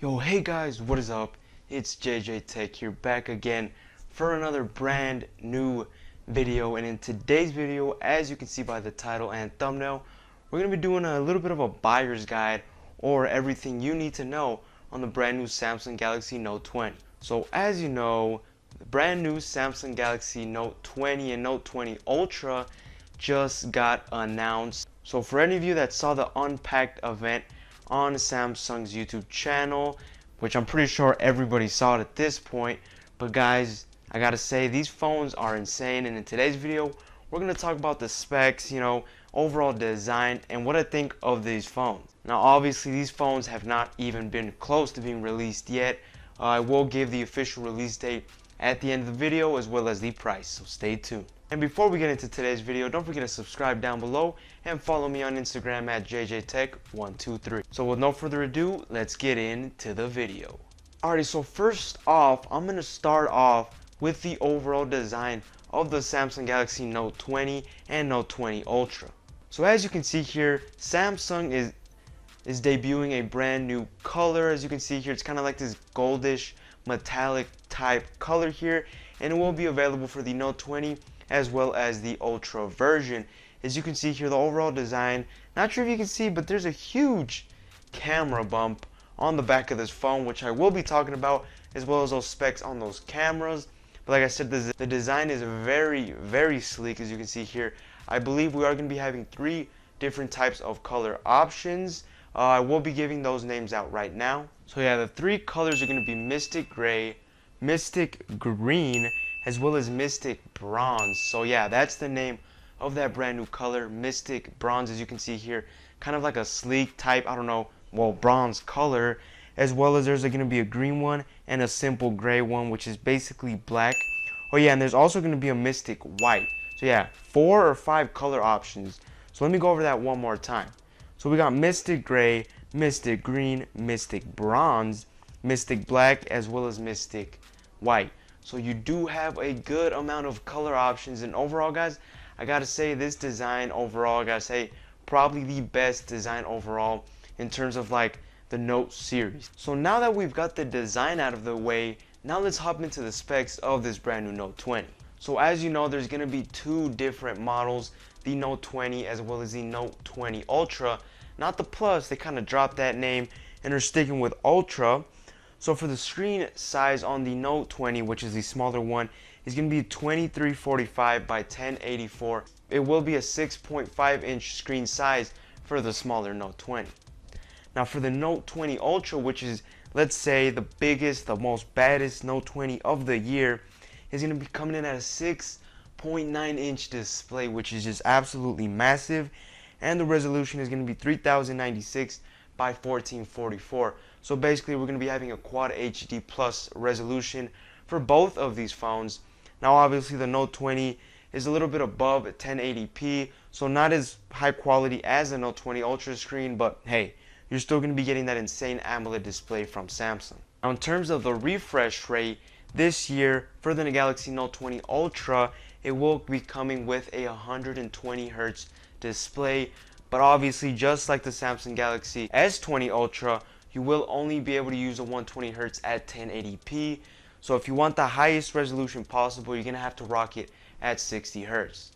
Yo, hey guys, what is up? It's JJ Tech here, back again for another brand new video. And in today's video, as you can see by the title and thumbnail, we're going to be doing a little bit of a buyer's guide, or everything you need to know on the brand new Samsung Galaxy Note 20. So as you know, the brand new Samsung Galaxy Note 20 and Note 20 Ultra just got announced. So for any of you that saw the Unpacked event on Samsung's YouTube channel, which I'm pretty sure everybody saw it at this point, but guys, I gotta say, these phones are insane. And in today's video, we're gonna talk about the specs, overall design, and what I think of these phones. Now obviously these phones have not even been close to being released yet. I will give the official release date at the end of the video, as well as the price, so stay tuned. And before we get into today's video, don't forget to subscribe down below and follow me on Instagram at JJTech123. So with no further ado, let's get into the video. Alrighty, so first off, I'm going to start off with the overall design of the Samsung Galaxy Note 20 and Note 20 Ultra. So as you can see here, Samsung is debuting a brand new color. As you can see here, it's kind of like this goldish metallic type color here, and it will be available for the Note 20 as well as the Ultra version. As you can see here, the overall design, not sure if you can see, but there's a huge camera bump on the back of this phone, which I will be talking about, as well as those specs on those cameras. But like I said, the design is very sleek. As you can see here, I believe we are going to be having 3 different types of color options. I will be giving those names out right now. So yeah, the 3 colors are going to be Mystic Gray, Mystic Green, as well as Mystic Bronze. So yeah, that's the name of that brand new color, Mystic Bronze. As you can see here, kind of like a sleek type, bronze color, as well as there's going to be a green one and a simple gray one, which is basically black. Oh yeah, and there's also going to be a Mystic White. So yeah, 4 or 5 color options. So let me go over that one more time. So we got Mystic Gray, Mystic Green, Mystic Bronze, Mystic Black, as well as Mystic White. So you do have a good amount of color options, and overall guys, I gotta say this design overall, I gotta say probably the best design overall in terms of like the Note series. So now that we've got the design out of the way, now let's hop into the specs of this brand new Note 20. So as you know, there's gonna be 2 different models, the Note 20 as well as the Note 20 Ultra. Not the Plus, they kind of dropped that name and are sticking with Ultra. So for the screen size on the Note 20, which is the smaller one, is going to be 2345 by 1084. It will be a 6.5 inch screen size for the smaller Note 20. Now for the Note 20 Ultra, which is, let's say, the biggest, the most baddest Note 20 of the year, is going to be coming in at a 6.9 inch display, which is just absolutely massive. And the resolution is going to be 3096 by 1444. So basically we're going to be having a Quad HD Plus resolution for both of these phones. Now obviously the Note 20 is a little bit above 1080p, so not as high quality as the Note 20 Ultra screen, but hey, you're still going to be getting that insane AMOLED display from Samsung. Now in terms of the refresh rate, this year for the Galaxy Note 20 Ultra, it will be coming with a 120 Hz display, but obviously just like the Samsung Galaxy S20 Ultra, you will only be able to use a 120 Hz at 1080p. So if you want the highest resolution possible, you're going to have to rock it at 60 Hz.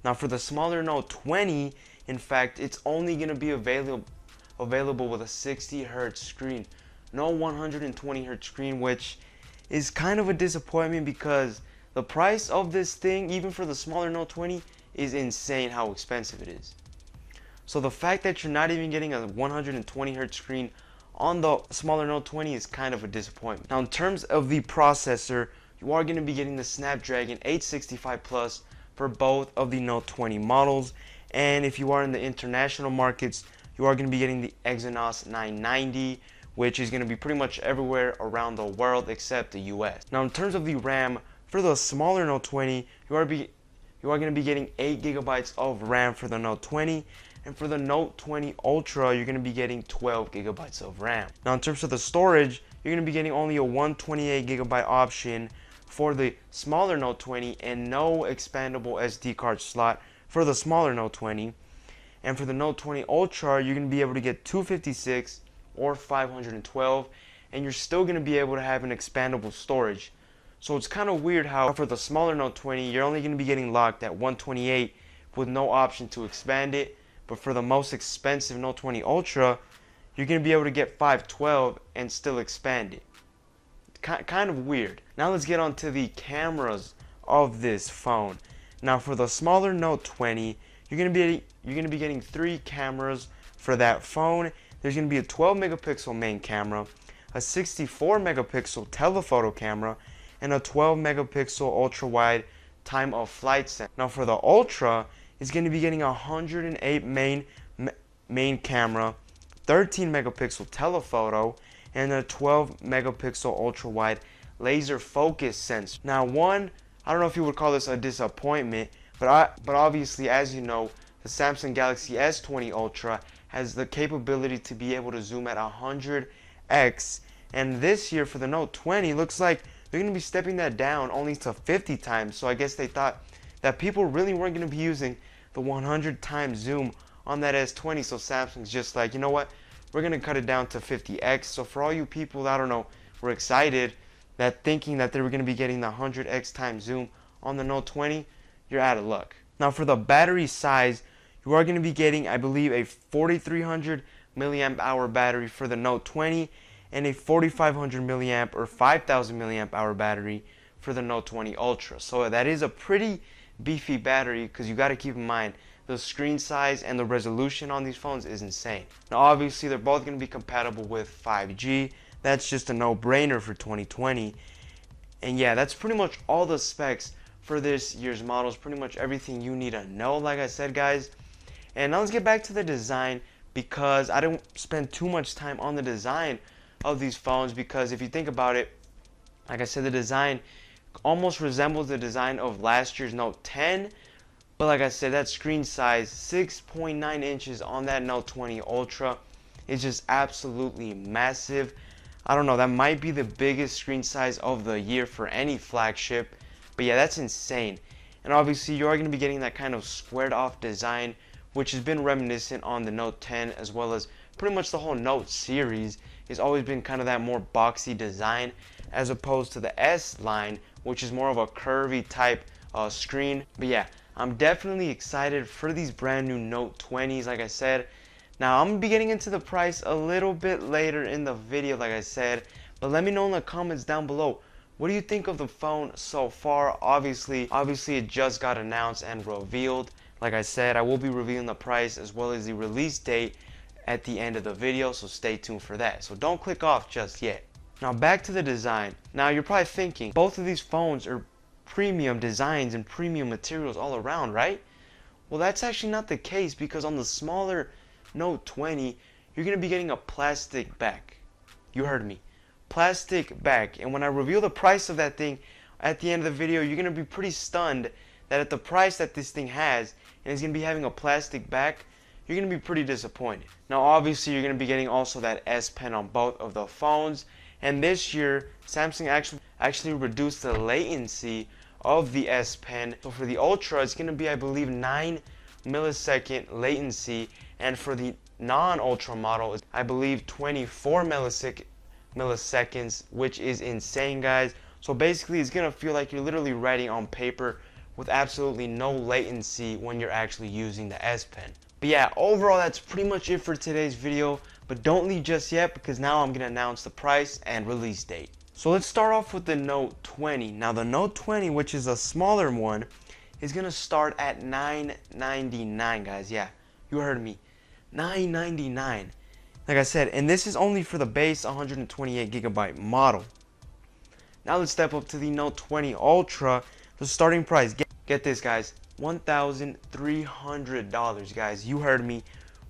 Now for the smaller Note 20, in fact, it's only going to be available with a 60 Hz screen, no 120 Hz screen, which is kind of a disappointment because the price of this thing, even for the smaller Note 20, is insane how expensive it is. So the fact that you're not even getting a 120 Hz screen on the smaller Note 20 is kind of a disappointment. Now in terms of the processor, you are going to be getting the Snapdragon 865 Plus for both of the Note 20 models. And if you are in the international markets, you are going to be getting the Exynos 990, which is going to be pretty much everywhere around the world except the US. Now in terms of the RAM, for the smaller Note 20, you are going to be getting 8 GB of RAM for the Note 20. And for the Note 20 Ultra, you're going to be getting 12 GB of RAM. Now in terms of the storage, you're going to be getting only a 128 GB option for the smaller Note 20 and no expandable SD card slot for the smaller Note 20. And for the Note 20 Ultra, you're going to be able to get 256 or 512, and you're still going to be able to have an expandable storage. So it's kind of weird how for the smaller Note 20, you're only going to be getting locked at 128 with no option to expand it. But for the most expensive Note 20 Ultra, you're going to be able to get 512 and still expand it. Kind of weird. Now let's get on to the cameras of this phone. Now for the smaller Note 20, you're going to be getting 3 cameras for that phone. There's going to be a 12 megapixel main camera, a 64 megapixel telephoto camera, and a 12 megapixel ultra wide time of flight sensor. Now for the Ultra, it's going to be getting a 108 main camera, 13 megapixel telephoto, and a 12 megapixel ultra wide laser focus sensor. Now I don't know if you would call this a disappointment, but obviously, as you know, the Samsung Galaxy S20 Ultra has the capability to be able to zoom at 100x, and this year for the Note 20 looks like they're going to be stepping that down only to 50 times. So I guess they thought that people really weren't going to be using the 100 times zoom on that S20, so Samsung's just like, you know what, we're going to cut it down to 50x. So for all you people that, I don't know, were excited, that thinking that they were going to be getting the 100x times zoom on the Note 20, you're out of luck. Now for the battery size, you are going to be getting, I believe, a 4300 milliamp hour battery for the Note 20 and a 4500 milliamp or 5000 milliamp hour battery for the Note 20 Ultra. So that is a pretty beefy battery, because you got to keep in mind the screen size and the resolution on these phones is insane. Now obviously they're both going to be compatible with 5G. That's just a no-brainer for 2020. And yeah, that's pretty much all the specs for this year's models. Pretty much everything you need to know, like I said, guys. And now let's get back to the design, because I don't spend too much time on the design of these phones, because if you think about it, like I said, the design almost resembles the design of last year's Note 10. But like I said, that screen size, 6.9 inches on that Note 20 Ultra, is just absolutely massive. I don't know, that might be the biggest screen size of the year for any flagship. But yeah, that's insane. And obviously you are going to be getting that kind of squared off design, which has been reminiscent on the Note 10, as well as pretty much the whole Note series. It's always been kind of that more boxy design, as opposed to the S line, which is more of a curvy type screen. But yeah, I'm definitely excited for these brand new Note 20s, like I said. Now I'm going to be getting into the price a little bit later in the video, like I said, but let me know in the comments down below, what do you think of the phone so far? Obviously it just got announced and revealed. Like I said, I will be revealing the price as well as the release date at the end of the video, so stay tuned for that. So don't click off just yet. Now back to the design. Now you're probably thinking, both of these phones are premium designs and premium materials all around, right? Well, that's actually not the case, because on the smaller Note 20, you're going to be getting a plastic back. You heard me. Plastic back. And when I reveal the price of that thing at the end of the video, you're going to be pretty stunned that at the price that this thing has, and it's going to be having a plastic back, you're going to be pretty disappointed. Now obviously you're going to be getting also that S Pen on both of the phones. And this year, Samsung actually reduced the latency of the S Pen. So for the Ultra, it's going to be, I believe, 9 millisecond latency, and for the non-Ultra model, it's, I believe, 24 milliseconds, which is insane, guys. So basically, it's going to feel like you're literally writing on paper with absolutely no latency when you're actually using the S Pen. But yeah, overall, that's pretty much it for today's video. But don't leave just yet, because now I'm going to announce the price and release date. So let's start off with the Note 20. Now the Note 20, which is a smaller one, is going to start at $999, guys. Yeah, you heard me. $999. Like I said, and this is only for the base 128 gigabyte model. Now let's step up to the Note 20 Ultra. The starting price, get this, guys, $1,300, guys. You heard me.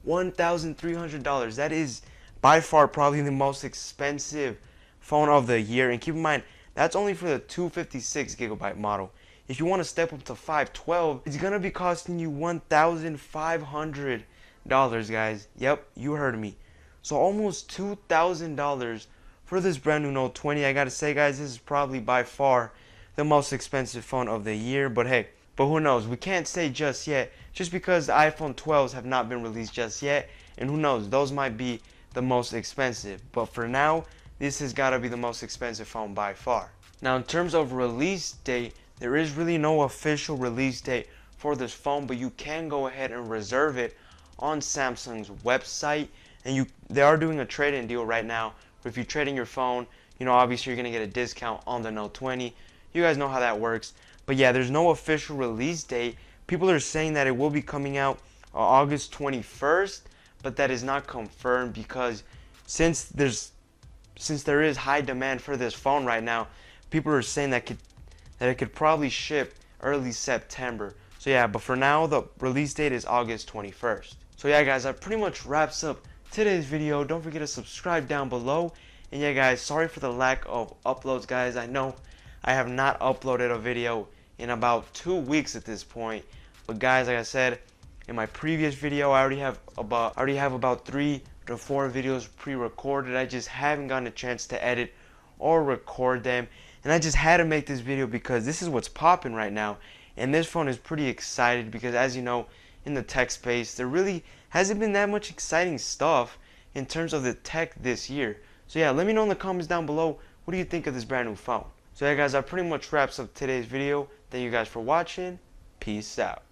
$1,300. That is by far probably the most expensive phone of the year. And keep in mind, that's only for the 256 gigabyte model. If you want to step up to 512, it's gonna be costing you $1,500, guys. Yep, you heard me. So almost $2,000 for this brand new Note 20. I gotta say, guys, this is probably by far the most expensive phone of the year. But hey, who knows? We can't say just yet, just because the iPhone 12s have not been released just yet. And who knows, those might be the most expensive. But for now, this has got to be the most expensive phone by far. Now in terms of release date, there is really no official release date for this phone, but you can go ahead and reserve it on Samsung's website. And they are doing a trade-in deal right now. If you trade in your phone, obviously you're going to get a discount on the Note 20. You guys know how that works. But yeah, there's no official release date. People are saying that it will be coming out August 21st, but that is not confirmed because since there is high demand for this phone right now, people are saying that it could probably ship early September. So yeah, but for now the release date is August 21st. So yeah guys, that pretty much wraps up today's video. Don't forget to subscribe down below. And yeah guys, sorry for the lack of uploads guys. I know I have not uploaded a video in about 2 weeks at this point. But guys, like I said in my previous video, I already have about 3 to 4 videos pre-recorded. I just haven't gotten a chance to edit or record them. And I just had to make this video because this is what's popping right now. And this phone is pretty excited because, as you know, in the tech space, there really hasn't been that much exciting stuff in terms of the tech this year. So yeah, let me know in the comments down below, what do you think of this brand new phone? So yeah guys, that pretty much wraps up today's video. Thank you guys for watching. Peace out.